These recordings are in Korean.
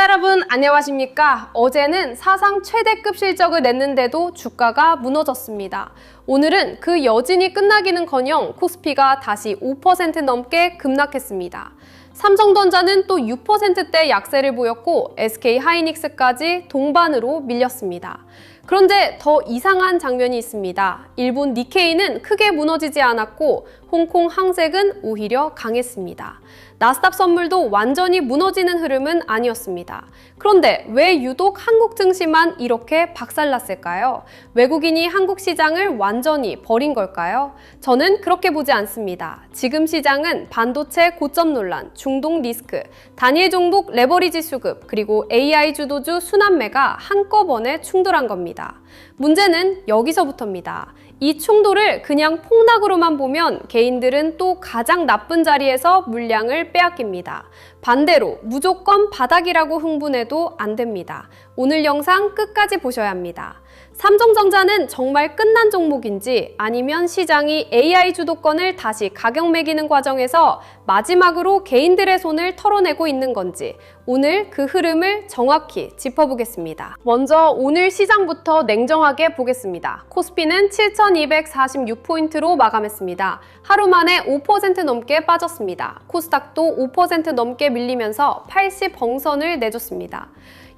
구독자 여러분 안녕하십니까? 어제는 사상 최대급 실적을 냈는데도 주가가 무너졌습니다. 오늘은 그 여진이 끝나기는커녕 코스피가 다시 5% 넘게 급락했습니다. 삼성전자는 또 6%대 약세를 보였고 SK하이닉스까지 동반으로 밀렸습니다. 그런데 더 이상한 장면이 있습니다. 일본 니케이는 크게 무너지지 않았고 홍콩 항색은 오히려 강했습니다. 나스닥 선물도 완전히 무너지는 흐름은 아니었습니다. 그런데 왜 유독 한국 증시만 이렇게 박살났을까요? 외국인이 한국 시장을 완전히 버린 걸까요? 저는 그렇게 보지 않습니다. 지금 시장은 반도체 고점 논란, 중동 리스크, 단일 종목 레버리지 수급, 그리고 AI 주도주 순환매가 한꺼번에 충돌한 겁니다. 문제는 여기서부터입니다. 이 충돌을 그냥 폭락으로만 보면 개인들은 또 가장 나쁜 자리에서 물량을 빼앗깁니다. 반대로 무조건 바닥이라고 흥분해도 안 됩니다. 오늘 영상 끝까지 보셔야 합니다. 삼성전자는 정말 끝난 종목인지 아니면 시장이 AI 주도권을 다시 가격 매기는 과정에서 마지막으로 개인들의 손을 털어내고 있는 건지 오늘 그 흐름을 정확히 짚어보겠습니다. 먼저 오늘 시장부터 냉정하게 보겠습니다. 코스피는 7,246포인트로 마감했습니다. 하루 만에 5% 넘게 빠졌습니다. 코스닥도 5% 넘게 밀리면서 80 봉선을 내줬습니다.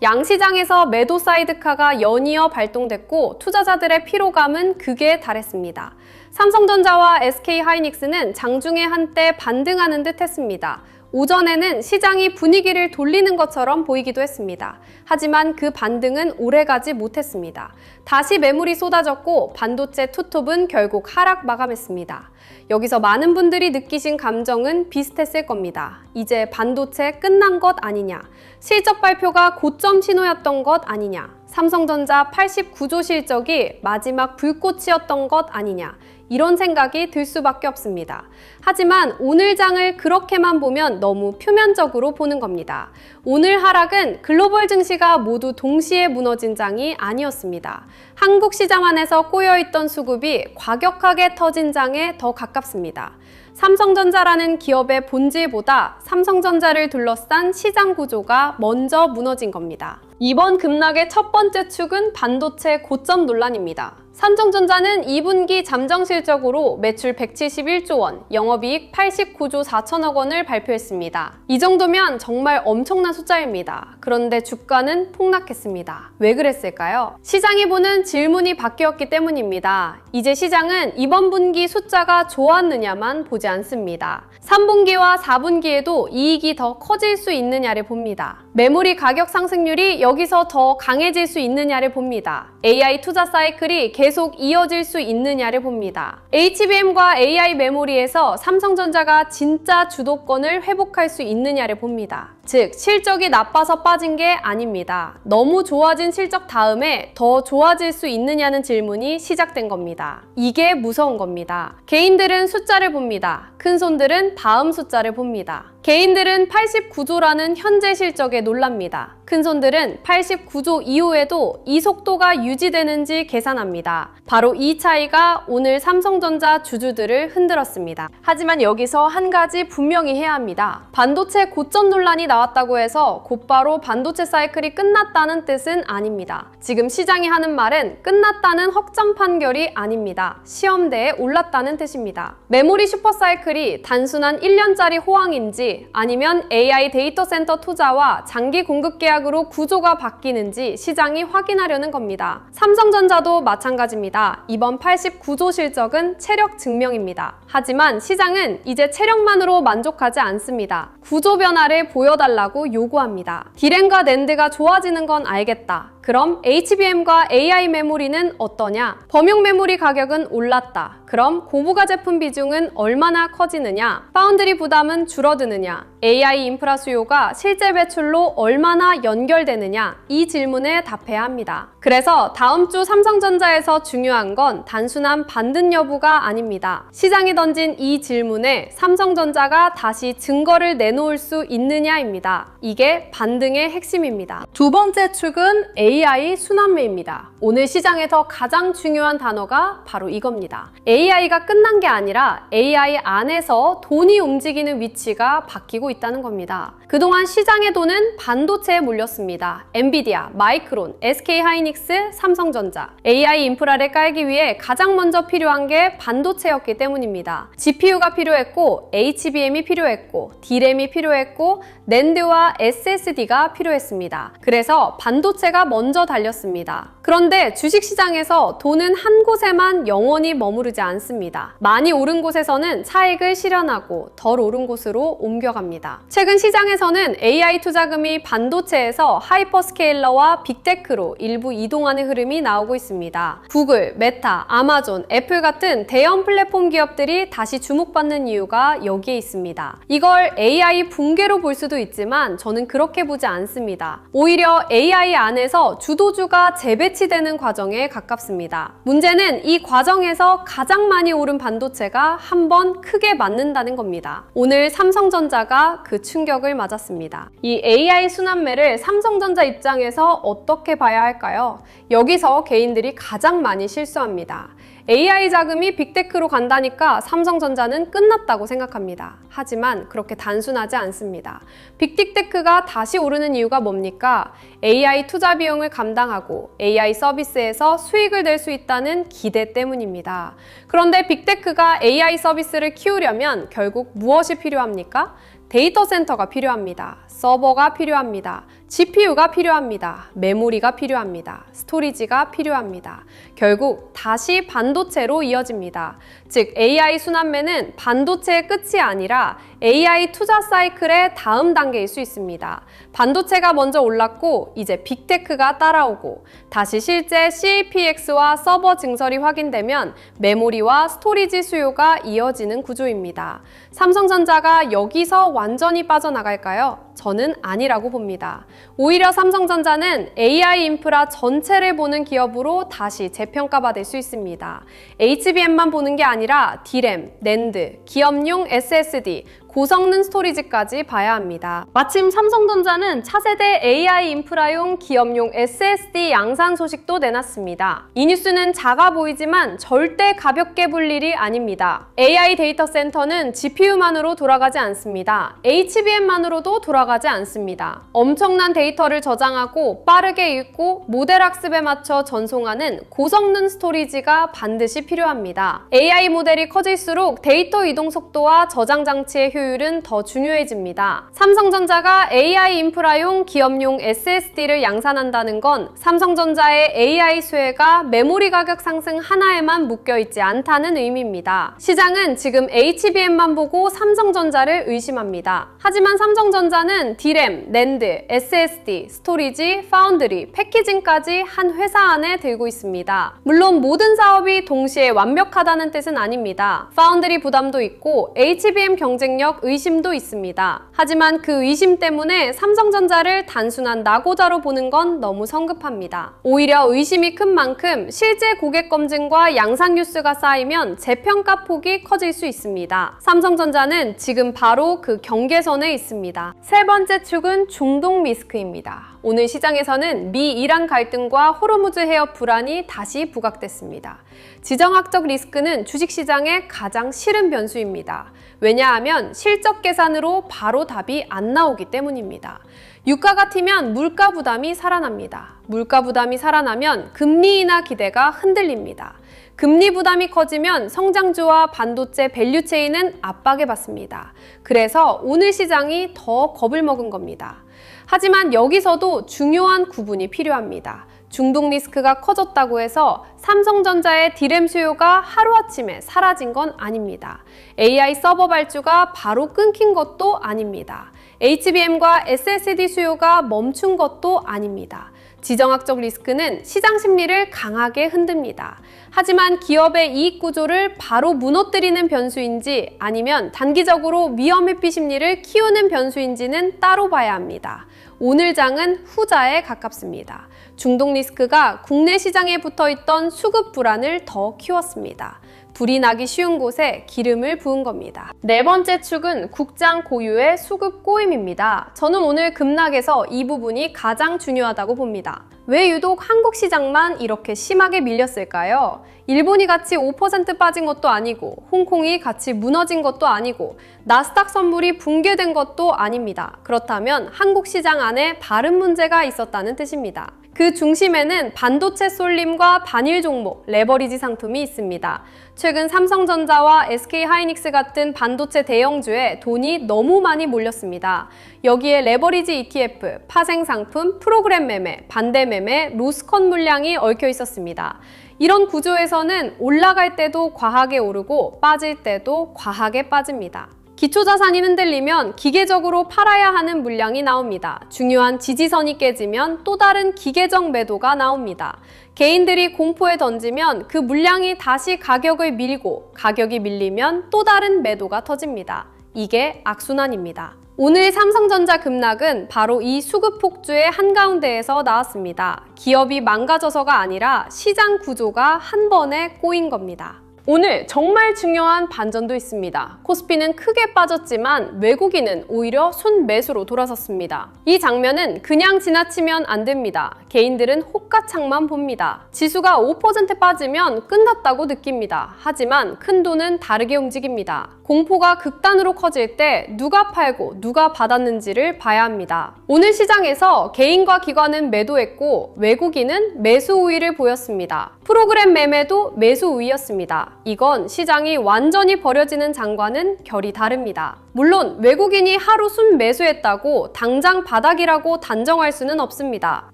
양시장에서 매도 사이드카가 연이어 발동됐고 투자자들의 피로감은 극에 달했습니다. 삼성전자와 SK하이닉스는 장중에 한때 반등하는 듯 했습니다. 오전에는 시장이 분위기를 돌리는 것처럼 보이기도 했습니다. 하지만 그 반등은 오래가지 못했습니다. 다시 매물이 쏟아졌고 반도체 투톱은 결국 하락 마감했습니다. 여기서 많은 분들이 느끼신 감정은 비슷했을 겁니다. 이제 반도체 끝난 것 아니냐? 실적 발표가 고점 신호였던 것 아니냐? 삼성전자 89조 실적이 마지막 불꽃이었던 것 아니냐? 이런 생각이 들 수밖에 없습니다. 하지만 오늘 장을 그렇게만 보면 너무 표면적으로 보는 겁니다. 오늘 하락은 글로벌 증시가 모두 동시에 무너진 장이 아니었습니다. 한국 시장 안에서 꼬여있던 수급이 과격하게 터진 장에 더 가깝습니다. 삼성전자라는 기업의 본질보다 삼성전자를 둘러싼 시장 구조가 먼저 무너진 겁니다. 이번 급락의 첫 번째 축은 반도체 고점 논란입니다. 삼성전자는 2분기 잠정 실적으로 매출 171조 원, 영업이익 89조 4천억 원을 발표했습니다. 이 정도면 정말 엄청난 숫자입니다. 그런데 주가는 폭락했습니다. 왜 그랬을까요? 시장이 보는 질문이 바뀌었기 때문입니다. 이제 시장은 이번 분기 숫자가 좋았느냐만 보지 않습니다. 3분기와 4분기에도 이익이 더 커질 수 있느냐를 봅니다. 메모리 가격 상승률이 여기서 더 강해질 수 있느냐를 봅니다. AI 투자 사이클이 계속 이어질 수 있느냐를 봅니다. HBM과 AI 메모리에서 삼성전자가 진짜 주도권을 회복할 수 있느냐를 봅니다. 즉, 실적이 나빠서 빠진 게 아닙니다. 너무 좋아진 실적 다음에 더 좋아질 수 있느냐는 질문이 시작된 겁니다. 이게 무서운 겁니다. 개인들은 숫자를 봅니다. 큰손들은 다음 숫자를 봅니다. 개인들은 89조라는 현재 실적에 놀랍니다. 큰손들은 89조 이후에도 이 속도가 유지되는지 계산합니다. 바로 이 차이가 오늘 삼성전자 주주들을 흔들었습니다. 하지만 여기서 한 가지 분명히 해야 합니다. 반도체 고점 논란이 나왔다고 해서 곧바로 반도체 사이클이 끝났다는 뜻은 아닙니다. 지금 시장이 하는 말은 끝났다는 확정 판결이 아닙니다. 시험대에 올랐다는 뜻입니다. 메모리 슈퍼사이클이 단순한 1년짜리 호황인지 아니면 AI 데이터 센터 투자와 장기 공급 계약으로 구조가 바뀌는지 시장이 확인하려는 겁니다. 삼성전자도 마찬가지입니다. 이번 89조 실적은 체력 증명입니다. 하지만 시장은 이제 체력만으로 만족하지 않습니다. 구조 변화를 보여달라고 요구합니다. 디램과 낸드가 좋아지는 건 알겠다. 그럼 HBM과 AI 메모리는 어떠냐? 범용 메모리 가격은 올랐다. 그럼 고부가 제품 비중은 얼마나 커지느냐? 파운드리 부담은 줄어드느냐? AI 인프라 수요가 실제 매출로 얼마나 연결되느냐? 이 질문에 답해야 합니다. 그래서 다음 주 삼성전자에서 중요한 건 단순한 반등 여부가 아닙니다. 시장이 던진 이 질문에 삼성전자가 다시 증거를 내놓을 수 있느냐입니다. 이게 반등의 핵심입니다. 두 번째 축은 AI 순환매입니다. 오늘 시장에서 가장 중요한 단어가 바로 이겁니다. AI가 끝난 게 아니라 AI 안에서 돈이 움직이는 위치가 바뀌고 있다는 겁니다. 그동안 시장의 돈은 반도체에 몰렸습니다. 엔비디아, 마이크론, SK하이닉스, 삼성전자. AI 인프라를 깔기 위해 가장 먼저 필요한 게 반도체였기 때문입니다. GPU가 필요했고, HBM이 필요했고, D램이 필요했고, 낸드와 SSD가 필요했습니다. 그래서 반도체가 먼저 달렸습니다. 그런데 주식시장에서 돈은 한 곳에만 영원히 머무르지 않습니다. 많이 오른 곳에서는 차익을 실현하고 덜 오른 곳으로 옮겨갑니다. 최근 시장에서는 AI 투자금이 반도체에서 하이퍼스케일러와 빅테크로 일부 이동하는 흐름이 나오고 있습니다. 구글, 메타, 아마존, 애플 같은 대형 플랫폼 기업들이 다시 주목받는 이유가 여기에 있습니다. 이걸 AI 붕괴로 볼 수도 있지만 저는 그렇게 보지 않습니다. 오히려 AI 안에서 주도주가 재배치되는 과정에 가깝습니다. 문제는 이 과정에서 가장 많이 오른 반도체가 한번 크게 맞는다는 겁니다. 오늘 삼성전자가 그 충격을 맞았습니다. 이 AI 순환매를 삼성전자 입장에서 어떻게 봐야 할까요? 여기서 개인들이 가장 많이 실수합니다. AI 자금이 빅테크로 간다니까 삼성전자는 끝났다고 생각합니다. 하지만 그렇게 단순하지 않습니다. 빅테크가 다시 오르는 이유가 뭡니까? AI 투자 비용을 감당하고 AI 서비스에서 수익을 낼 수 있다는 기대 때문입니다. 그런데 빅테크가 AI 서비스를 키우려면 결국 무엇이 필요합니까? 데이터 센터가 필요합니다. 서버가 필요합니다. GPU가 필요합니다. 메모리가 필요합니다. 스토리지가 필요합니다. 결국 다시 반도체로 이어집니다. 즉 AI 순환매는 반도체의 끝이 아니라 AI 투자 사이클의 다음 단계일 수 있습니다. 반도체가 먼저 올랐고 이제 빅테크가 따라오고 다시 실제 CAPX와 서버 증설이 확인되면 메모리와 스토리지 수요가 이어지는 구조입니다. 삼성전자가 여기서 완전히 빠져나갈까요? 저는 아니라고 봅니다. 오히려 삼성전자는 AI 인프라 전체를 보는 기업으로 다시 재평가받을 수 있습니다. HBM만 보는 게 아니라 D램, 낸드, 기업용 SSD, 고성능 스토리지까지 봐야 합니다. 마침 삼성전자는 차세대 AI 인프라용 기업용 SSD 양산 소식도 내놨습니다. 이 뉴스는 작아 보이지만 절대 가볍게 볼 일이 아닙니다. AI 데이터 센터는 GPU만으로 돌아가지 않습니다. HBM만으로도 돌아가지 않습니다. 엄청난 데이터를 저장하고 빠르게 읽고 모델 학습에 맞춰 전송하는 고성능 스토리지가 반드시 필요합니다. AI 모델이 커질수록 데이터 이동 속도와 저장 장치의 효율은 더 중요해집니다. 삼성전자가 AI 인프라용 기업용 SSD를 양산한다는 건 삼성전자의 AI 수혜가 메모리 가격 상승 하나에만 묶여있지 않다는 의미입니다. 시장은 지금 HBM만 보고 삼성전자를 의심합니다. 하지만 삼성전자는 D램, 낸드, SSD, 스토리지, 파운드리, 패키징까지 한 회사 안에 들고 있습니다. 물론 모든 사업이 동시에 완벽하다는 뜻은 아닙니다. 파운드리 부담도 있고 HBM 경쟁력 의심도 있습니다. 하지만 그 의심 때문에 삼성전자를 단순한 낙오자로 보는 건 너무 성급합니다. 오히려 의심이 큰 만큼 실제 고객 검증과 양산 뉴스가 쌓이면 재평가 폭이 커질 수 있습니다. 삼성전자는 지금 바로 그 경계선에 있습니다. 세 번째 축은 중동 리스크입니다. 오늘 시장에서는 미-이란 갈등과 호르무즈 해협 불안이 다시 부각됐습니다. 지정학적 리스크는 주식시장의 가장 싫은 변수입니다. 왜냐하면 실적 계산으로 바로 답이 안 나오기 때문입니다. 유가가 튀면 물가 부담이 살아납니다. 물가 부담이 살아나면 금리 인하 기대가 흔들립니다. 금리 부담이 커지면 성장주와 반도체 밸류체인은 압박을 받습니다. 그래서 오늘 시장이 더 겁을 먹은 겁니다. 하지만 여기서도 중요한 구분이 필요합니다. 중동 리스크가 커졌다고 해서 삼성전자의 D램 수요가 하루아침에 사라진 건 아닙니다. AI 서버 발주가 바로 끊긴 것도 아닙니다. HBM과 SSD 수요가 멈춘 것도 아닙니다. 지정학적 리스크는 시장 심리를 강하게 흔듭니다. 하지만 기업의 이익 구조를 바로 무너뜨리는 변수인지 아니면 단기적으로 위험 회피 심리를 키우는 변수인지는 따로 봐야 합니다. 오늘 장은 후자에 가깝습니다. 중동 리스크가 국내 시장에 붙어있던 수급 불안을 더 키웠습니다. 불이 나기 쉬운 곳에 기름을 부은 겁니다. 네 번째 축은 국장 고유의 수급 꼬임입니다. 저는 오늘 급락에서 이 부분이 가장 중요하다고 봅니다. 왜 유독 한국 시장만 이렇게 심하게 밀렸을까요? 일본이 같이 5% 빠진 것도 아니고 홍콩이 같이 무너진 것도 아니고 나스닥 선물이 붕괴된 것도 아닙니다. 그렇다면 한국 시장 안에 다른 문제가 있었다는 뜻입니다. 그 중심에는 반도체 쏠림과 단일 종목, 레버리지 상품이 있습니다. 최근 삼성전자와 SK하이닉스 같은 반도체 대형주에 돈이 너무 많이 몰렸습니다. 여기에 레버리지 ETF, 파생 상품, 프로그램 매매, 반대 매매, 로스컨 물량이 얽혀 있었습니다. 이런 구조에서는 올라갈 때도 과하게 오르고 빠질 때도 과하게 빠집니다. 기초자산이 흔들리면 기계적으로 팔아야 하는 물량이 나옵니다. 중요한 지지선이 깨지면 또 다른 기계적 매도가 나옵니다. 개인들이 공포에 던지면 그 물량이 다시 가격을 밀고 가격이 밀리면 또 다른 매도가 터집니다. 이게 악순환입니다. 오늘 삼성전자 급락은 바로 이 수급 폭주의 한가운데에서 나왔습니다. 기업이 망가져서가 아니라 시장 구조가 한 번에 꼬인 겁니다. 오늘 정말 중요한 반전도 있습니다. 코스피는 크게 빠졌지만 외국인은 오히려 순매수로 돌아섰습니다. 이 장면은 그냥 지나치면 안 됩니다. 개인들은 호가창만 봅니다. 지수가 5% 빠지면 끝났다고 느낍니다. 하지만 큰 돈은 다르게 움직입니다. 공포가 극단으로 커질 때 누가 팔고 누가 받았는지를 봐야 합니다. 오늘 시장에서 개인과 기관은 매도했고 외국인은 매수 우위를 보였습니다. 프로그램 매매도 매수 우위였습니다. 이건 시장이 완전히 버려지는 장과는 결이 다릅니다. 물론 외국인이 하루 순 매수했다고 당장 바닥이라고 단정할 수는 없습니다.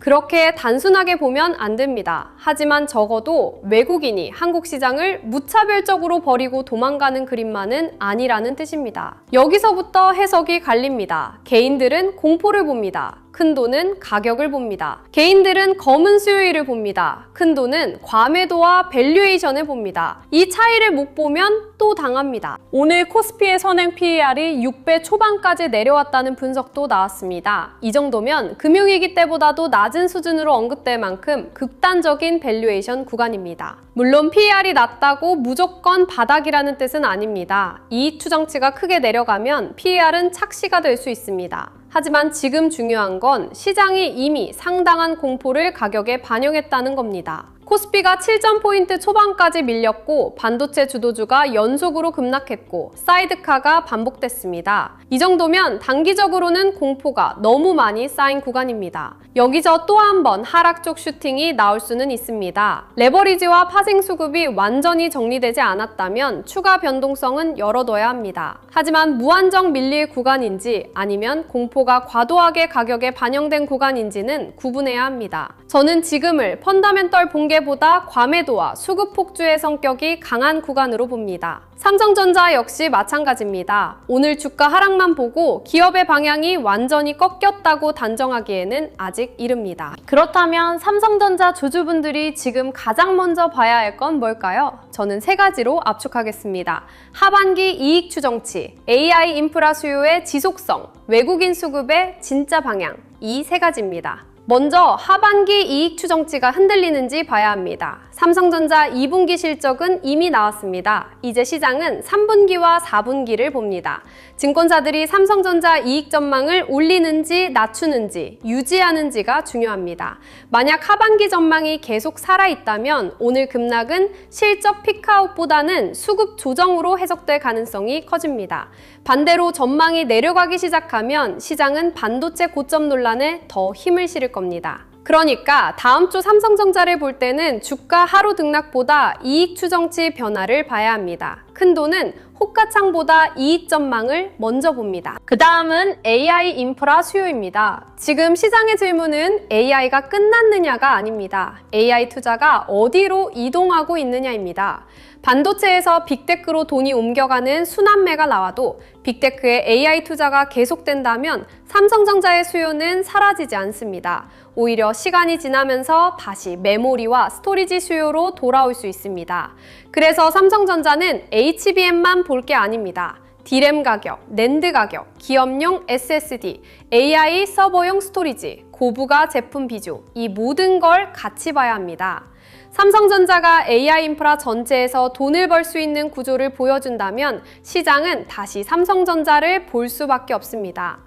그렇게 단순하게 보면 안 됩니다. 하지만 적어도 외국인이 한국 시장을 무차별적으로 버리고 도망가는 그림만은 아니라는 뜻입니다. 여기서부터 해석이 갈립니다. 개인들은 공포를 봅니다. 큰 돈은 가격을 봅니다. 개인들은 검은 수요일을 봅니다. 큰 돈은 과매도와 밸류에이션을 봅니다. 이 차이를 못 보면 또 당합니다. 오늘 코스피의 선행 PER이 6배 초반까지 내려왔다는 분석도 나왔습니다. 이 정도면 금융위기 때보다도 낮은 수준으로 언급될 만큼 극단적인 밸류에이션 구간입니다. 물론 PER이 낮다고 무조건 바닥이라는 뜻은 아닙니다. 이익 추정치가 크게 내려가면 PER은 착시가 될 수 있습니다. 하지만 지금 중요한 건 시장이 이미 상당한 공포를 가격에 반영했다는 겁니다. 코스피가 7.포인트 초반까지 밀렸고 반도체 주도주가 연속으로 급락했고 사이드카가 반복됐습니다. 이 정도면 단기적으로는 공포가 너무 많이 쌓인 구간입니다. 여기서 또 한 번 하락 쪽 슈팅이 나올 수는 있습니다. 레버리지와 파생 수급이 완전히 정리되지 않았다면 추가 변동성은 열어둬야 합니다. 하지만 무한정 밀릴 구간인지 아니면 공포가 과도하게 가격에 반영된 구간인지는 구분해야 합니다. 저는 지금을 펀더멘털 붕괴보다 과매도와 수급 폭주의 성격이 강한 구간으로 봅니다. 삼성전자 역시 마찬가지입니다. 오늘 주가 하락만 보고 기업의 방향이 완전히 꺾였다고 단정하기에는 아직 이릅니다. 그렇다면 삼성전자 주주분들이 지금 가장 먼저 봐야 할 건 뭘까요? 저는 세 가지로 압축하겠습니다. 하반기 이익 추정치, AI 인프라 수요의 지속성, 외국인 수급의 진짜 방향, 이 세 가지입니다. 먼저 하반기 이익 추정치가 흔들리는지 봐야 합니다. 삼성전자 2분기 실적은 이미 나왔습니다. 이제 시장은 3분기와 4분기를 봅니다. 증권사들이 삼성전자 이익 전망을 올리는지 낮추는지 유지하는지가 중요합니다. 만약 하반기 전망이 계속 살아있다면 오늘 급락은 실적 피크아웃보다는 수급 조정으로 해석될 가능성이 커집니다. 반대로 전망이 내려가기 시작하면 시장은 반도체 고점 논란에 더 힘을 실을 겁니다. 그러니까 다음 주 삼성전자를 볼 때는 주가 하루 등락보다 이익 추정치 변화를 봐야 합니다. 큰 돈은 호가창보다 이익 전망을 먼저 봅니다. 그 다음은 AI 인프라 수요입니다. 지금 시장의 질문은 AI가 끝났느냐가 아닙니다. AI 투자가 어디로 이동하고 있느냐입니다. 반도체에서 빅테크로 돈이 옮겨가는 순환매가 나와도 빅테크의 AI 투자가 계속된다면 삼성전자의 수요는 사라지지 않습니다. 오히려 시간이 지나면서 다시 메모리와 스토리지 수요로 돌아올 수 있습니다. 그래서 삼성전자는 HBM만 볼 게 아닙니다. D램 가격, 낸드 가격, 기업용 SSD, AI 서버용 스토리지, 고부가 제품 비중, 이 모든 걸 같이 봐야 합니다. 삼성전자가 AI 인프라 전체에서 돈을 벌 수 있는 구조를 보여준다면 시장은 다시 삼성전자를 볼 수밖에 없습니다.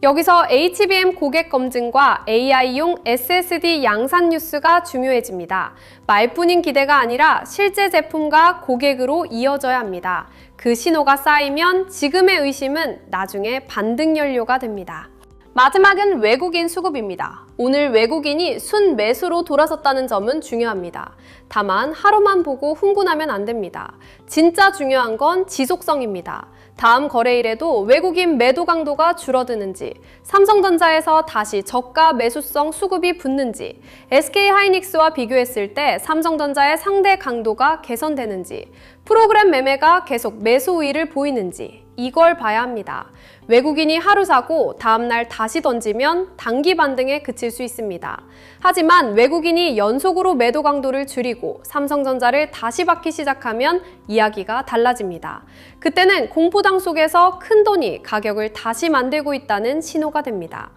여기서 HBM 고객 검증과 AI용 SSD 양산 뉴스가 중요해집니다. 말뿐인 기대가 아니라 실제 제품과 고객으로 이어져야 합니다. 그 신호가 쌓이면 지금의 의심은 나중에 반등 연료가 됩니다. 마지막은 외국인 수급입니다. 오늘 외국인이 순매수로 돌아섰다는 점은 중요합니다. 다만 하루만 보고 흥분하면 안 됩니다. 진짜 중요한 건 지속성입니다. 다음 거래일에도 외국인 매도 강도가 줄어드는지, 삼성전자에서 다시 저가 매수성 수급이 붙는지, SK하이닉스와 비교했을 때 삼성전자의 상대 강도가 개선되는지, 프로그램 매매가 계속 매수 우위를 보이는지 이걸 봐야 합니다. 외국인이 하루 사고 다음날 다시 던지면 단기 반등에 그칠 수 있습니다. 하지만 외국인이 연속으로 매도 강도를 줄이고 삼성전자를 다시 받기 시작하면 이야기가 달라집니다. 그때는 공포당 속에서 큰돈이 가격을 다시 만들고 있다는 신호가 됩니다.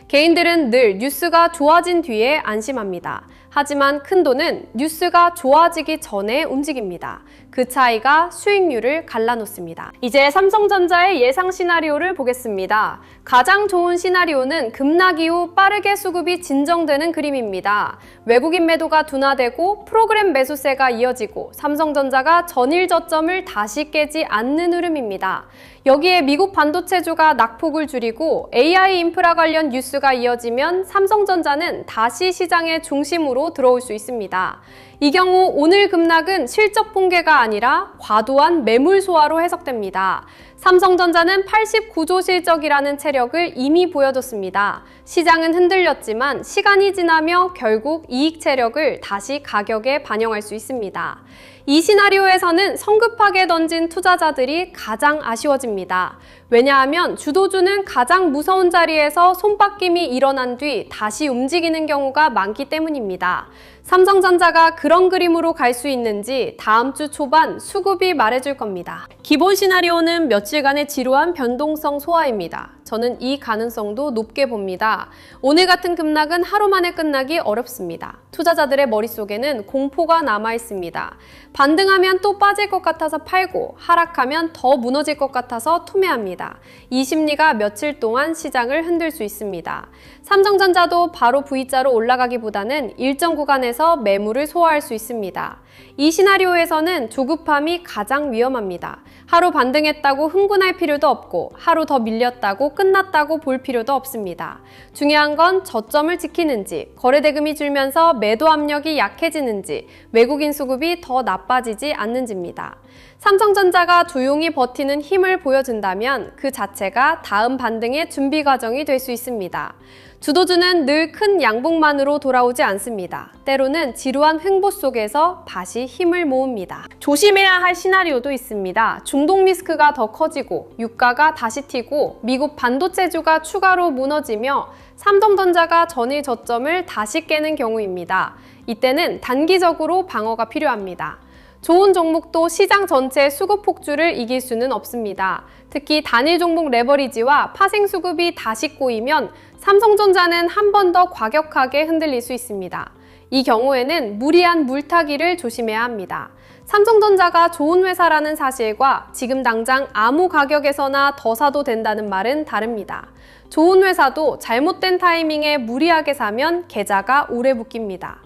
개인들은 늘 뉴스가 좋아진 뒤에 안심합니다. 하지만 큰돈은 뉴스가 좋아지기 전에 움직입니다. 그 차이가 수익률을 갈라놓습니다. 이제 삼성전자의 예상 시나리오를 보겠습니다. 가장 좋은 시나리오는 급락 이후 빠르게 수급이 진정되는 그림입니다. 외국인 매도가 둔화되고 프로그램 매수세가 이어지고 삼성전자가 전일 저점을 다시 깨지 않는 흐름입니다. 여기에 미국 반도체주가 낙폭을 줄이고 AI 인프라 관련 뉴스가 이어지면 삼성전자는 다시 시장의 중심으로 들어올 수 있습니다. 이 경우 오늘 급락은 실적 붕괴가 아니라 과도한 매물 소화로 해석됩니다. 삼성전자는 89조 실적이라는 체력을 이미 보여줬습니다. 시장은 흔들렸지만 시간이 지나며 결국 이익 체력을 다시 가격에 반영할 수 있습니다. 이 시나리오에서는 성급하게 던진 투자자들이 가장 아쉬워집니다. 왜냐하면 주도주는 가장 무서운 자리에서 손바뀜이 일어난 뒤 다시 움직이는 경우가 많기 때문입니다. 삼성전자가 그런 그림으로 갈 수 있는지 다음 주 초반 수급이 말해줄 겁니다. 기본 시나리오는 며칠간의 지루한 변동성 소화입니다. 저는 이 가능성도 높게 봅니다. 오늘 같은 급락은 하루 만에 끝나기 어렵습니다. 투자자들의 머릿속에는 공포가 남아 있습니다. 반등하면 또 빠질 것 같아서 팔고 하락하면 더 무너질 것 같아서 투매합니다. 이 심리가 며칠 동안 시장을 흔들 수 있습니다. 삼성전자도 바로 V자로 올라가기보다는 일정 구간에서 매물을 소화할 수 있습니다. 이 시나리오에서는 조급함이 가장 위험합니다. 하루 반등했다고 흥분할 필요도 없고 하루 더 밀렸다고 끝났다고 볼 필요도 없습니다. 중요한 건 저점을 지키는지, 거래대금이 줄면서 매도 압력이 약해지는지, 외국인 수급이 더 나빠지지 않는지입니다. 삼성전자가 조용히 버티는 힘을 보여준다면 그 자체가 다음 반등의 준비 과정이 될 수 있습니다. 주도주는 늘 큰 양봉만으로 돌아오지 않습니다. 때로는 지루한 횡보 속에서 다시 힘을 모읍니다. 조심해야 할 시나리오도 있습니다. 중동 리스크가 더 커지고 유가가 다시 튀고 미국 반도체주가 추가로 무너지며 삼성전자가 전일 저점을 다시 깨는 경우입니다. 이때는 단기적으로 방어가 필요합니다. 좋은 종목도 시장 전체 수급 폭주를 이길 수는 없습니다. 특히 단일 종목 레버리지와 파생 수급이 다시 꼬이면 삼성전자는 한 번 더 과격하게 흔들릴 수 있습니다. 이 경우에는 무리한 물타기를 조심해야 합니다. 삼성전자가 좋은 회사라는 사실과 지금 당장 아무 가격에서나 더 사도 된다는 말은 다릅니다. 좋은 회사도 잘못된 타이밍에 무리하게 사면 계좌가 오래 묶입니다.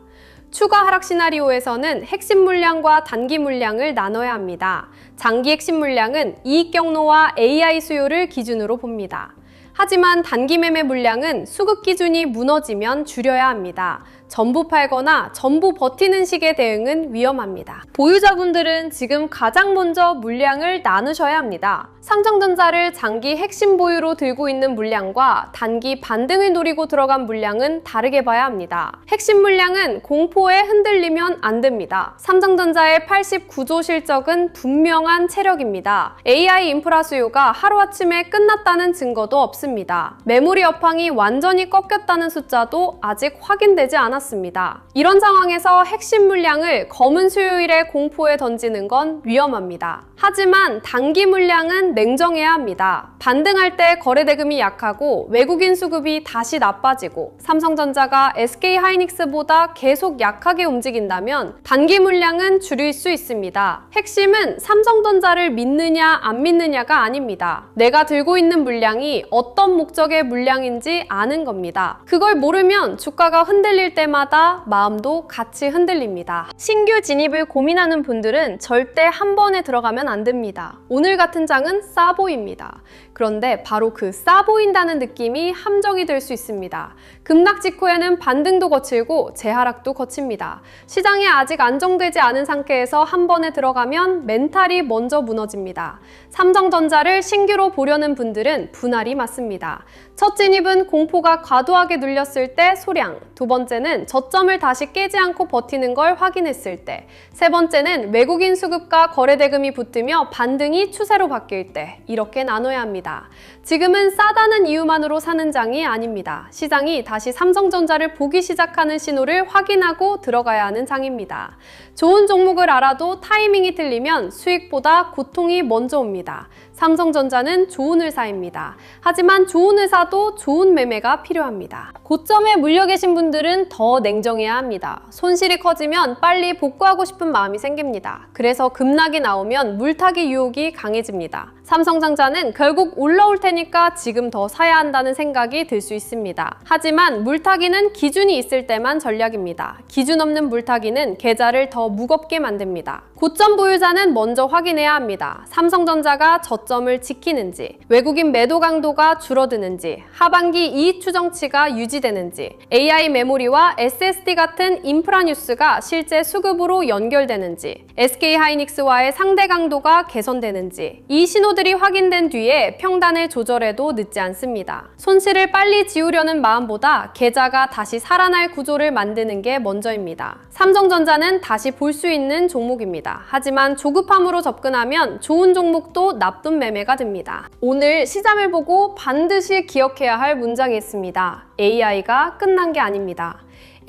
추가 하락 시나리오에서는 핵심 물량과 단기 물량을 나눠야 합니다. 장기 핵심 물량은 이익 경로와 AI 수요를 기준으로 봅니다. 하지만 단기 매매 물량은 수급 기준이 무너지면 줄여야 합니다. 전부 팔거나 전부 버티는 식의 대응은 위험합니다. 보유자분들은 지금 가장 먼저 물량을 나누셔야 합니다. 삼성전자를 장기 핵심 보유로 들고 있는 물량과 단기 반등을 노리고 들어간 물량은 다르게 봐야 합니다. 핵심 물량은 공포에 흔들리면 안 됩니다. 삼성전자의 89조 실적은 분명한 체력입니다. AI 인프라 수요가 하루아침에 끝났다는 증거도 없습니다. 메모리 업황이 완전히 꺾였다는 숫자도 아직 확인되지 않았습니다. 이런 상황에서 핵심 물량을 검은 수요일의 공포에 던지는 건 위험합니다. 하지만 단기 물량은 냉정해야 합니다. 반등할 때 거래대금이 약하고 외국인 수급이 다시 나빠지고 삼성전자가 SK하이닉스보다 계속 약하게 움직인다면 단기 물량은 줄일 수 있습니다. 핵심은 삼성전자를 믿느냐 안 믿느냐가 아닙니다. 내가 들고 있는 물량이 어떤 목적의 물량인지 아는 겁니다. 그걸 모르면 주가가 흔들릴 때마다 마음도 같이 흔들립니다. 신규 진입을 고민하는 분들은 절대 한 번에 들어가면 안 됩니다. 오늘 같은 장은 싸 보입니다. 그런데 바로 그 싸 보인다는 느낌이 함정이 될 수 있습니다. 급락 직후에는 반등도 거칠고 재하락도 거칩니다. 시장이 아직 안정되지 않은 상태에서 한 번에 들어가면 멘탈이 먼저 무너집니다. 삼성전자를 신규로 보려는 분들은 분할이 맞습니다. 첫 진입은 공포가 과도하게 눌렸을 때 소량, 두 번째는 저점을 다시 깨지 않고 버티는 걸 확인했을 때, 세 번째는 외국인 수급과 거래대금이 붙으며 반등이 추세로 바뀔 때, 이렇게 나눠야 합니다. 지금은 싸다는 이유만으로 사는 장이 아닙니다. 시장이 다시 삼성전자를 보기 시작하는 신호를 확인하고 들어가야 하는 장입니다. 좋은 종목을 알아도 타이밍이 틀리면 수익보다 고통이 먼저 옵니다. 삼성전자는 좋은 회사입니다. 하지만 좋은 회사도 좋은 매매가 필요합니다. 고점에 물려 계신 분들은 더 냉정해야 합니다. 손실이 커지면 빨리 복구하고 싶은 마음이 생깁니다. 그래서 급락이 나오면 물타기 유혹이 강해집니다. 삼성전자는 결국 올라올 테니까 지금 더 사야 한다는 생각이 들 수 있습니다. 하지만 물타기는 기준이 있을 때만 전략입니다. 기준 없는 물타기는 계좌를 더 무겁게 만듭니다. 고점 보유자는 먼저 확인해야 합니다. 삼성전자가 저점을 지키는지, 외국인 매도 강도가 줄어드는지, 하반기 이익 추정치가 유지되는지, AI 메모리와 SSD 같은 인프라 뉴스가 실제 수급으로 연결되는지, SK하이닉스와의 상대 강도가 개선되는지, 이 신호들이 확인된 뒤에 평단을 조절해도 늦지 않습니다. 손실을 빨리 지우려는 마음보다 계좌가 다시 살아날 구조를 만드는 게 먼저입니다. 삼성전자는 다시 볼 수 있는 종목입니다. 하지만 조급함으로 접근하면 좋은 종목도 나쁜 매매가 됩니다. 오늘 시장을 보고 반드시 기억해야 할 문장이 있습니다. AI가 끝난 게 아닙니다.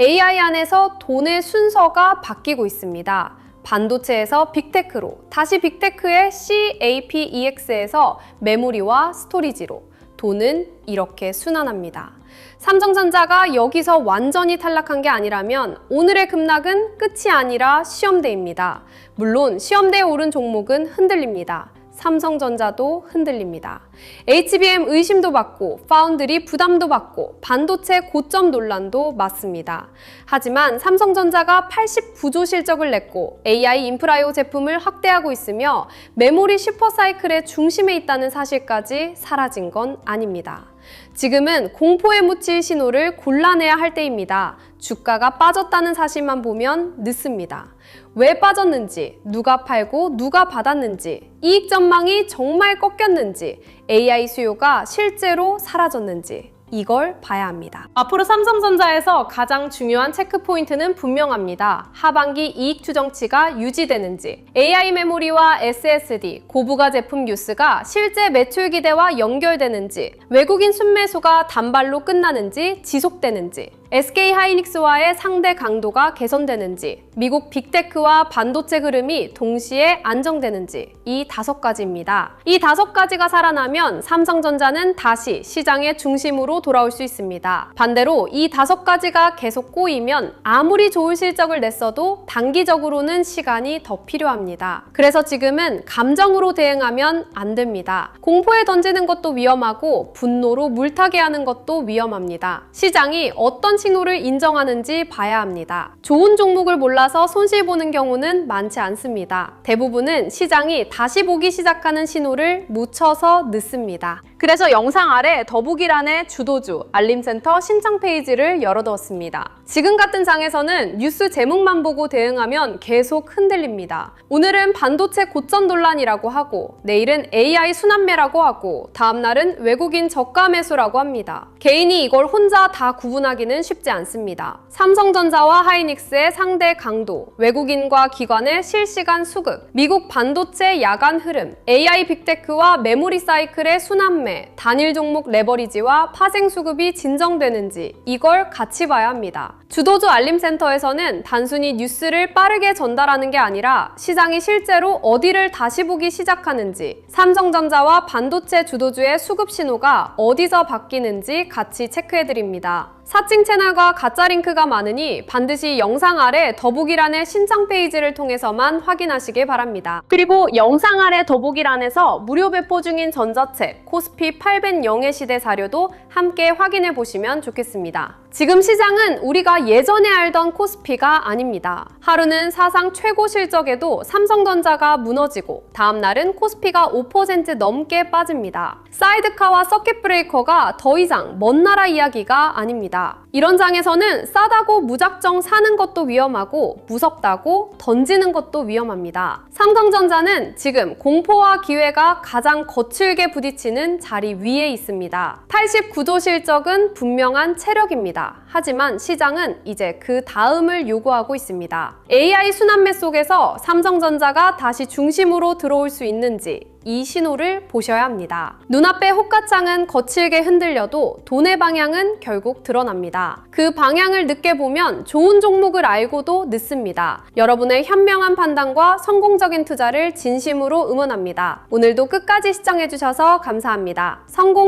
AI 안에서 돈의 순서가 바뀌고 있습니다. 반도체에서 빅테크로, 다시 빅테크의 CAPEX에서 메모리와 스토리지로 돈은 이렇게 순환합니다. 삼성전자가 여기서 완전히 탈락한 게 아니라면 오늘의 급락은 끝이 아니라 시험대입니다. 물론 시험대에 오른 종목은 흔들립니다. 삼성전자도 흔들립니다. HBM 의심도 받고 파운드리 부담도 받고 반도체 고점 논란도 맞습니다. 하지만 삼성전자가 89조 실적을 냈고 AI 인프라용 제품을 확대하고 있으며 메모리 슈퍼사이클의 중심에 있다는 사실까지 사라진 건 아닙니다. 지금은 공포에 묻힐 신호를 골라내야 할 때입니다. 주가가 빠졌다는 사실만 보면 늦습니다. 왜 빠졌는지, 누가 팔고 누가 받았는지, 이익 전망이 정말 꺾였는지, AI 수요가 실제로 사라졌는지 이걸 봐야 합니다. 앞으로 삼성전자에서 가장 중요한 체크포인트는 분명합니다. 하반기 이익 추정치가 유지되는지, AI 메모리와 SSD, 고부가 제품 뉴스가 실제 매출 기대와 연결되는지, 외국인 순매수가 단발로 끝나는지 지속되는지, SK하이닉스와의 상대 강도가 개선되는지, 미국 빅테크와 반도체 흐름이 동시에 안정되는지 이 5가지입니다. 이 5가지가 살아나면 삼성전자는 다시 시장의 중심으로 돌아올 수 있습니다. 반대로 이 5가지가 계속 꼬이면 아무리 좋은 실적을 냈어도 단기적으로는 시간이 더 필요합니다. 그래서 지금은 감정으로 대응하면 안 됩니다. 공포에 던지는 것도 위험하고 분노로 물타기 하는 것도 위험합니다. 시장이 어떤 신호를 인정하는지 봐야 합니다. 좋은 종목을 몰라서 손실 보는 경우는 많지 않습니다. 대부분은 시장이 다시 보기 시작하는 신호를 묻혀서 늦습니다. 그래서 영상 아래 더보기란에 주도주, 알림센터 신청 페이지를 열어두었습니다. 지금 같은 장에서는 뉴스 제목만 보고 대응하면 계속 흔들립니다. 오늘은 반도체 고점 논란이라고 하고, 내일은 AI 순환매라고 하고, 다음날은 외국인 저가 매수라고 합니다. 개인이 이걸 혼자 다 구분하기는 쉽지 않습니다. 삼성전자와 하이닉스의 상대 강도, 외국인과 기관의 실시간 수급, 미국 반도체 야간 흐름, AI 빅테크와 메모리 사이클의 순환매, 다음에 단일 종목 레버리지와 파생 수급이 진정되는지 이걸 같이 봐야 합니다. 주도주 알림센터에서는 단순히 뉴스를 빠르게 전달하는 게 아니라 시장이 실제로 어디를 다시 보기 시작하는지, 삼성전자와 반도체 주도주의 수급 신호가 어디서 바뀌는지 같이 체크해드립니다. 사칭 채널과 가짜 링크가 많으니 반드시 영상 아래 더보기란의 신청 페이지를 통해서만 확인하시길 바랍니다. 그리고 영상 아래 더보기란에서 무료 배포 중인 전자책 코스피 800의 시대 자료도 함께 확인해 보시면 좋겠습니다. 지금 시장은 우리가 예전에 알던 코스피가 아닙니다. 하루는 사상 최고 실적에도 삼성전자가 무너지고 다음 날은 코스피가 5% 넘게 빠집니다. 사이드카와 서킷 브레이커가 더 이상 먼 나라 이야기가 아닙니다. 이런 장에서는 싸다고 무작정 사는 것도 위험하고 무섭다고 던지는 것도 위험합니다. 삼성전자는 지금 공포와 기회가 가장 거칠게 부딪히는 자리 위에 있습니다. 89조 실적은 분명한 체력입니다. 하지만 시장은 이제 그 다음을 요구하고 있습니다. AI 순환매 속에서 삼성전자가 다시 중심으로 들어올 수 있는지 이 신호를 보셔야 합니다. 눈앞의 호가창은 거칠게 흔들려도 돈의 방향은 결국 드러납니다. 그 방향을 늦게 보면 좋은 종목을 알고도 늦습니다. 여러분의 현명한 판단과 성공적인 투자를 진심으로 응원합니다. 오늘도 끝까지 시청해주셔서 감사합니다. 성공